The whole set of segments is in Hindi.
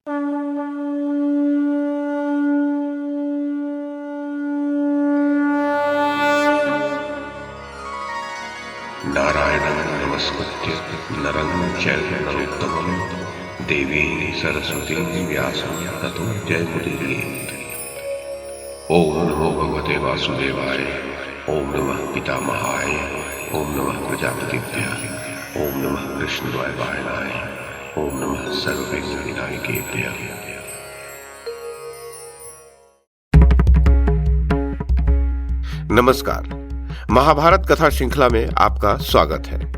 नारायणं नमस्कृत्य नरं चैव नरोत्तमं देवीं सरस्वतीं व्यासं ततो जयमुदीरयेत्। ओम नमो भगवते वासुदेवाय, ओम नमः पितामहाय, ओम नमः प्रजापतिभ्यः, ओम नमः कृष्णद्वैपायनाय, ओम नमः सर्वविघ्नविनायकेभ्यः। नमस्कार। महाभारत कथा श्रृंखला में आपका स्वागत है।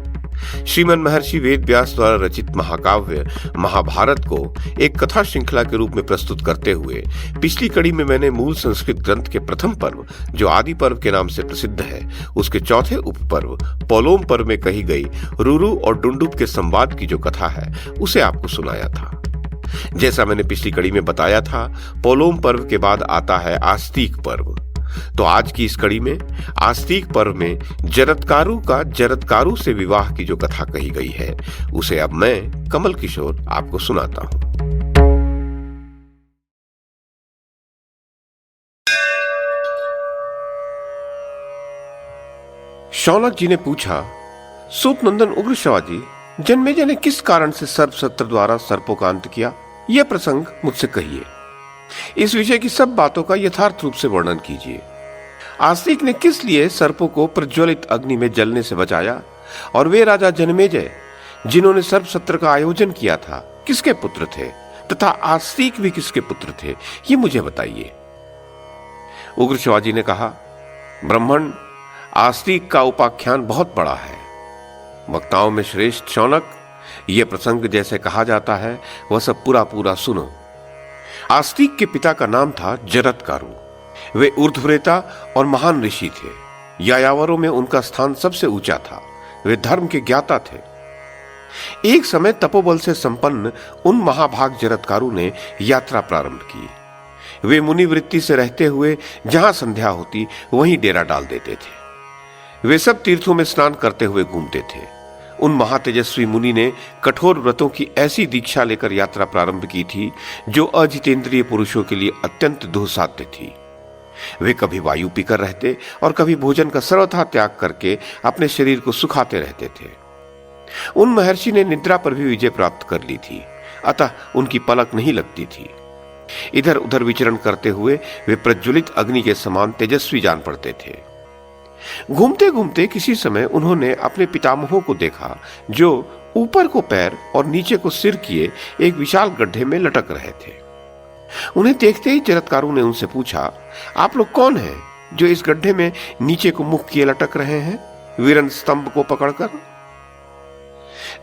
श्रीमन महर्षि वेद व्यास द्वारा रचित महाकाव्य महाभारत को एक कथा श्रृंखला के रूप में प्रस्तुत करते हुए पिछली कड़ी में मैंने मूल संस्कृत ग्रंथ के प्रथम पर्व, जो आदि पर्व के नाम से प्रसिद्ध है, उसके चौथे उपपर्व पोलोम पर्व में कही गई रुरु और डुंडुब के संवाद की जो कथा है उसे आपको सुनाया था। जैसा मैंने पिछली कड़ी में बताया था, पोलोम पर्व के बाद आता है आस्तीक पर्व। तो आज की इस कड़ी में आस्तीक पर्व में जरत्कारु का जरत्कारु से विवाह की जो कथा कही गई है उसे अब मैं कमल किशोर आपको सुनाता हूं। शौनक जी ने पूछा, सूत नंदन उग्रश्रवा जी, जन्मेजय ने किस कारण से सर्प सत्र द्वारा सर्पों का अंत किया? यह प्रसंग मुझसे कहिए। इस विषय की सब बातों का यथार्थ रूप से वर्णन कीजिए। आस्तिक ने किस लिए सर्पों को प्रज्वलित अग्नि में जलने से बचाया, और वे राजा जन्मेजय जिन्होंने सर्प सत्र का आयोजन किया था किसके पुत्र थे, तथा आस्तिक भी किसके पुत्र थे, ये मुझे बताइए। उग्रश्रवा जी ने कहा, ब्राह्मण, आस्तिक का उपाख्यान बहुत बड़ा है। वक्ताओं में श्रेष्ठ शौनक, यह प्रसंग जैसे कहा जाता है वह सब पूरा पूरा सुनो। आस्तिक के पिता का नाम था जरत्कारु। वे ऊर्ध्वरेता और महान ऋषि थे। यायावरों में उनका स्थान सबसे ऊंचा था। वे धर्म के ज्ञाता थे। एक समय तपोबल से संपन्न उन महाभाग जरत्कारु ने यात्रा प्रारंभ की। वे मुनि वृत्ति से रहते हुए जहां संध्या होती वहीं डेरा डाल देते थे। वे सब तीर्थों में स्नान करते हुए घूमते थे। उन महातेजस्वी मुनि ने कठोर व्रतों की ऐसी दीक्षा लेकर यात्रा प्रारंभ की थी जो अजितेंद्रिय पुरुषों के लिए अत्यंत दुस्साध्य थी। वे कभी वायु पीकर रहते और कभी भोजन का सर्वथा त्याग करके अपने शरीर को सुखाते रहते थे। उन महर्षि ने निद्रा पर भी विजय प्राप्त कर ली थी, अतः उनकी पलक नहीं लगती थी। इधर उधर विचरण करते हुए वे प्रज्वलित अग्नि के समान तेजस्वी जान पड़ते थे। घूमते घूमते किसी समय उन्होंने अपने पितामहों को देखा, जो ऊपर को पैर और नीचे को सिर किए एक विशाल गड्ढे में लटक रहे थे। उन्हें देखते ही जरत्कारु ने उनसे पूछा, आप लोग कौन हैं जो इस गड्ढे में नीचे को मुख किए लटक रहे हैं, वीरण स्तंभ को पकड़कर?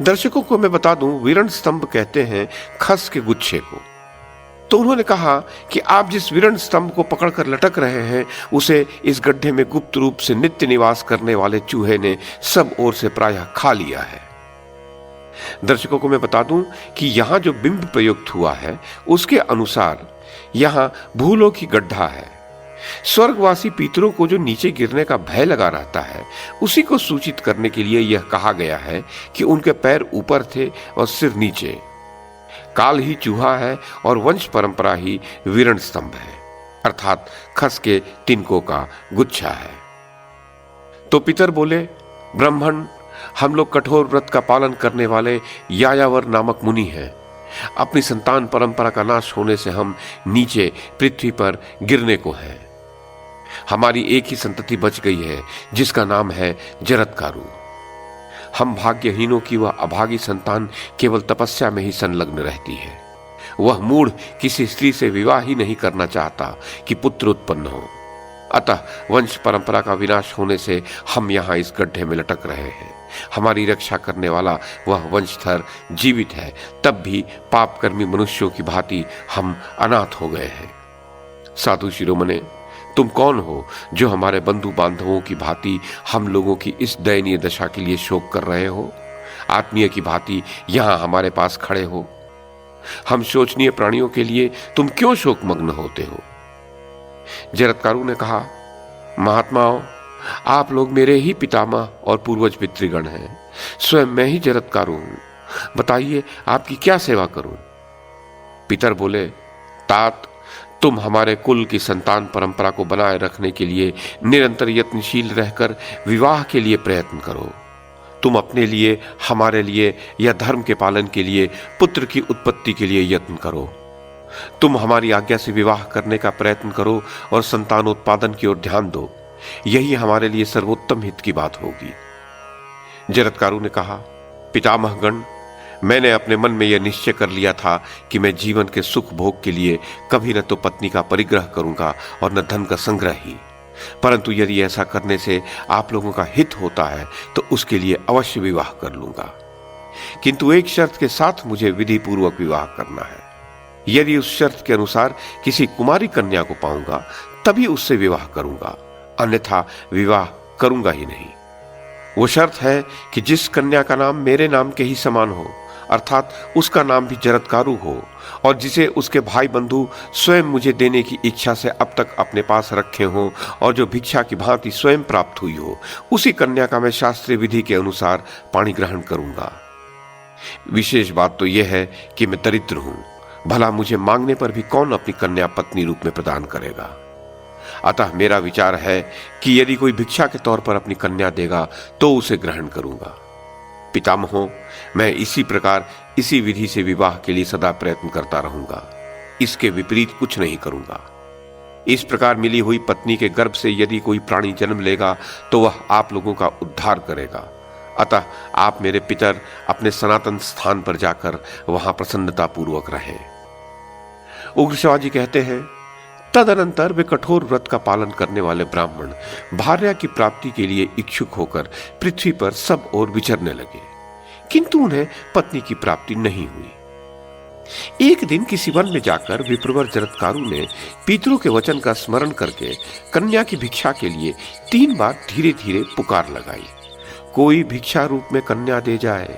दर्शकों को मैं बता दूं, वीरण स्तंभ कहते हैं खस के गुच्छे को। तो उन्होंने कहा कि आप जिस वीरण स्तंभ को पकड़कर लटक रहे हैं उसे इस गड्ढे में गुप्त रूप से नित्य निवास करने वाले चूहे ने सब ओर से प्रायः खा लिया है। दर्शकों को मैं बता दूं कि यहां जो बिंब प्रयुक्त हुआ है उसके अनुसार यहां भूलोकी गड्ढा है। स्वर्गवासी पितरों को जो नीचे गिरने का भय लगा रहता है उसी को सूचित करने के लिए यह कहा गया है कि उनके पैर ऊपर थे और सिर नीचे। काल ही चूहा है और वंश परंपरा ही वीरण स्तंभ है, अर्थात खस के तिनकों का गुच्छा है। तो पितर बोले, ब्राह्मण, हम लोग कठोर व्रत का पालन करने वाले यायावर नामक मुनि हैं। अपनी संतान परंपरा का नाश होने से हम नीचे पृथ्वी पर गिरने को हैं। हमारी एक ही संतति बच गई है जिसका नाम है जरत्कारु। हम भाग्यहीनों की वह अभागी संतान केवल तपस्या में ही संलग्न रहती है। वह मूढ़ किसी स्त्री से विवाह ही नहीं करना चाहता कि पुत्र उत्पन्न हो। अतः वंश परंपरा का विनाश होने से हम यहाँ इस गड्ढे में लटक रहे हैं। हमारी रक्षा करने वाला वह वंशधर जीवित है, तब भी पापकर्मी मनुष्यों की भांति हम अनाथ हो गए हैं। साधु शिरोमणे, तुम कौन हो जो हमारे बंधु बांधवों की भांति हम लोगों की इस दयनीय दशा के लिए शोक कर रहे हो? आत्मीय की भांति यहां हमारे पास खड़े हो। हम शोचनीय प्राणियों के लिए तुम क्यों शोकमग्न होते हो? जरत्कारु ने कहा, महात्माओं, आप लोग मेरे ही पितामह और पूर्वज पितृगण हैं। स्वयं मैं ही जरत्कारु हूं। बताइए, आपकी क्या सेवा करूं? पितर बोले, तात, तुम हमारे कुल की संतान परंपरा को बनाए रखने के लिए निरंतर यत्नशील रहकर विवाह के लिए प्रयत्न करो। तुम अपने लिए, हमारे लिए या धर्म के पालन के लिए पुत्र की उत्पत्ति के लिए यत्न करो। तुम हमारी आज्ञा से विवाह करने का प्रयत्न करो और संतानोत्पादन की ओर ध्यान दो। यही हमारे लिए सर्वोत्तम हित की बात होगी। जरत्कारु ने कहा, पितामहगण, मैंने अपने मन में यह निश्चय कर लिया था कि मैं जीवन के सुख भोग के लिए कभी न तो पत्नी का परिग्रह करूंगा और न धन का संग्रह ही, परंतु यदि ऐसा करने से आप लोगों का हित होता है तो उसके लिए अवश्य विवाह कर लूंगा। किंतु एक शर्त के साथ मुझे विधि पूर्वक विवाह करना है। यदि उस शर्त के अनुसार किसी कुमारी कन्या को पाऊंगा तभी उससे विवाह करूंगा, अन्यथा विवाह करूंगा ही नहीं। वो शर्त है कि जिस कन्या का नाम मेरे नाम के ही समान हो, अर्थात उसका नाम भी जरत्कारु हो, और जिसे उसके भाई बंधु स्वयं मुझे देने की इच्छा से अब तक अपने पास रखे हों और जो भिक्षा की भांति स्वयं प्राप्त हुई हो, उसी कन्या का मैं शास्त्रीय विधि के अनुसार पाणी ग्रहण करूंगा। विशेष बात तो यह है कि मैं दरिद्र हूं, भला मुझे मांगने पर भी कौन अपनी कन्या पत्नी रूप में प्रदान करेगा। अतः मेरा विचार है कि यदि कोई भिक्षा के तौर पर अपनी कन्या देगा तो उसे ग्रहण करूंगा। पितामहों, मैं इसी प्रकार इसी विधि से विवाह के लिए सदा प्रयत्न करता रहूंगा, इसके विपरीत कुछ नहीं करूंगा। इस प्रकार मिली हुई पत्नी के गर्भ से यदि कोई प्राणी जन्म लेगा तो वह आप लोगों का उद्धार करेगा। अतः आप मेरे पितर अपने सनातन स्थान पर जाकर वहां प्रसन्नता पूर्वक रहें। उग्रसेवाजी कहते हैं, तदनंतर वे कठोर व्रत का पालन करने वाले ब्राह्मण भार्या की प्राप्ति के लिए इच्छुक होकर पृथ्वी पर सब ओर विचरने लगे, किंतु उन्हें पत्नी की प्राप्ति नहीं हुई। एक दिन किसी वन में जाकर विप्रवर जरत्कारु ने पितरों के वचन का स्मरण करके कन्या की भिक्षा के लिए 3 बार धीरे धीरे पुकार लगाई, कोई भिक्षा रूप में कन्या दे जाए,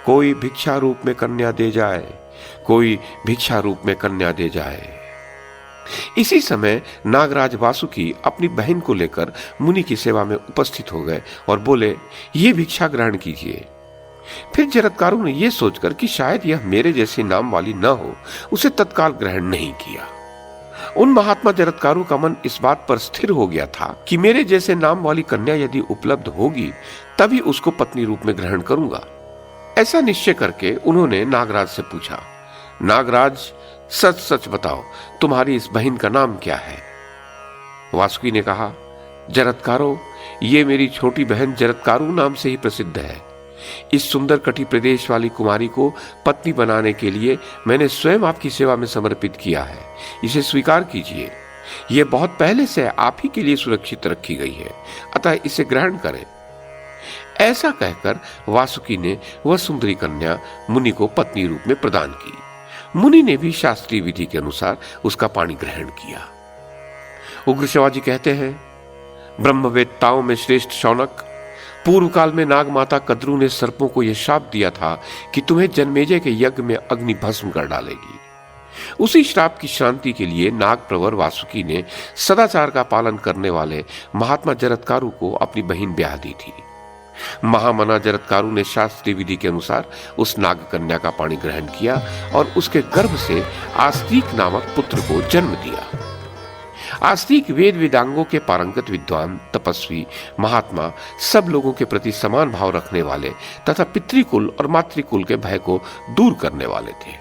कोई भिक्षा रूप में कन्या दे जाए, कोई भिक्षा रूप में कन्या दे जाए। इसी समय नागराज वासुकी अपनी बहन को लेकर मुनि की सेवा में उपस्थित हो गए और बोले, ये भिक्षा ग्रहण कीजिए। फिर जरत्कारु ने यह सोचकर कि शायद यह मेरे जैसी नाम वाली न हो, उसे तत्काल ग्रहण नहीं किया। उन महात्मा जरत्कारु का मन इस बात पर स्थिर हो गया था कि मेरे जैसे नाम वाली कन्या यदि उपलब्ध होगी तभी उसको पत्नी रूप में ग्रहण करूंगा। ऐसा निश्चय करके उन्होंने नागराज से पूछा, नागराज, सच सच बताओ, तुम्हारी इस बहन का नाम क्या है? वासुकी ने कहा, जरत्कारो, ये मेरी छोटी बहन जरत्कारु नाम से ही प्रसिद्ध है। इस सुंदर कटी प्रदेश वाली कुमारी को पत्नी बनाने के लिए मैंने स्वयं आपकी सेवा में समर्पित किया है। इसे स्वीकार कीजिए। यह बहुत पहले से आप ही के लिए सुरक्षित रखी गई है, अतः इसे ग्रहण करें। ऐसा कहकर वासुकी ने वह सुंदरी कन्या मुनि को पत्नी रूप में प्रदान की। मुनि ने भी शास्त्रीय विधि के अनुसार उसका पाणी ग्रहण किया। उग्रसेवाजी कहते हैं, ब्रह्मवेत्ताओं में श्रेष्ठ शौनक, पूर्व काल में नाग माता कद्रू ने सर्पों को यह शाप दिया था कि तुम्हें जन्मेजय के यज्ञ में अग्नि भस्म कर डालेगी। उसी श्राप की शांति के लिए नाग प्रवर वासुकी ने सदाचार का पालन करने वाले महात्मा जरत्कारु को अपनी बहन ब्याह दी थी। महामना जरत्कारु ने शास्त्रीय विधि के अनुसार उस नाग कन्या का पाणी ग्रहण किया और उसके गर्भ से आस्तिक नामक पुत्र को जन्म दिया। आस्तिक वेद वेदांगों के पारंगत विद्वान, तपस्वी, महात्मा, सब लोगों के प्रति समान भाव रखने वाले तथा पितृकुल और मातृकुल के भय को दूर करने वाले थे।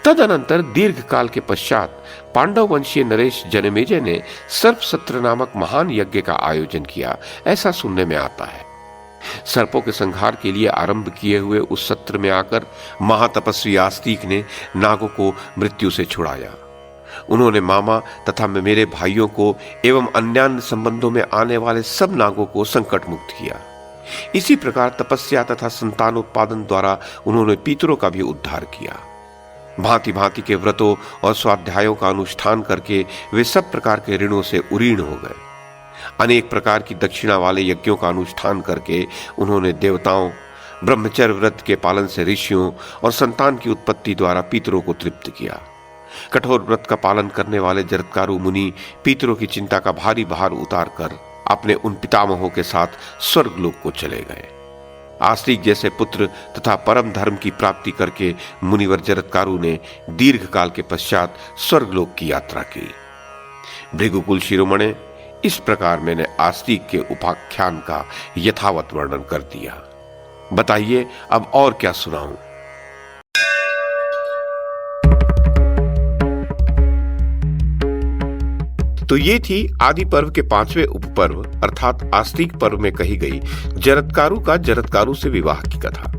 तदनंतर दीर्घ काल के पश्चात पांडव वंशीय नरेश जनेमेजय ने सर्प सत्र नामक महान यज्ञ का आयोजन किया, ऐसा सुनने में आता है। सर्पों के संहार के लिए आरंभ किए हुए उस सत्र में आकर महातपस्वी आस्तिक ने नागों को मृत्यु से छुड़ाया। उन्होंने मामा तथा मेरे भाइयों को एवं अन्यान्य संबंधों में आने वाले सब नागों को संकट मुक्त किया। इसी प्रकार तपस्या तथा संतानोत्पादन द्वारा उन्होंने पितरों का भी उद्धार किया। भांति भांति के व्रतों और स्वाध्यायों का अनुष्ठान करके वे सब प्रकार के ऋणों से उरीण हो गए। अनेक प्रकार की दक्षिणा वाले यज्ञों का अनुष्ठान करके उन्होंने देवताओं, ब्रह्मचर्य व्रत के पालन से ऋषियों और संतान की उत्पत्ति द्वारा पितरों को तृप्त किया। कठोर व्रत का पालन करने वाले जरत्कारु मुनि पितरों की चिंता का भारी भार उतार कर अपने उन पितामहों के साथ स्वर्गलोक को चले गए। आस्तिक जैसे पुत्र तथा परम धर्म की प्राप्ति करके मुनिवर जरत्कारु ने दीर्घ काल के पश्चात स्वर्गलोक की यात्रा की। भृगुकुल शिरोमणे, इस प्रकार मैंने आस्तिक के उपाख्यान का यथावत वर्णन कर दिया। बताइए अब और क्या सुनाऊं? तो ये थी आदि पर्व के 5वें उपपर्व अर्थात आस्तिक पर्व में कही गई जरत्कारु का जरत्कारु से विवाह की कथा।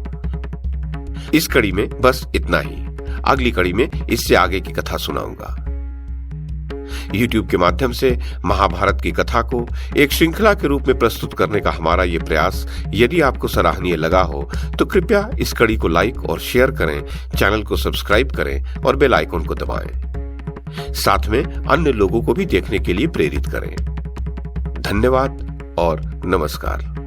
इस कड़ी में बस इतना ही। अगली कड़ी में इससे आगे की कथा सुनाऊंगा। YouTube के माध्यम से महाभारत की कथा को एक श्रृंखला के रूप में प्रस्तुत करने का हमारा यह प्रयास यदि आपको सराहनीय लगा हो तो कृपया इस कड़ी को लाइक और शेयर करें, चैनल को सब्सक्राइब करें और बेल आइकन को दबाएं। साथ में अन्य लोगों को भी देखने के लिए प्रेरित करें। धन्यवाद और नमस्कार।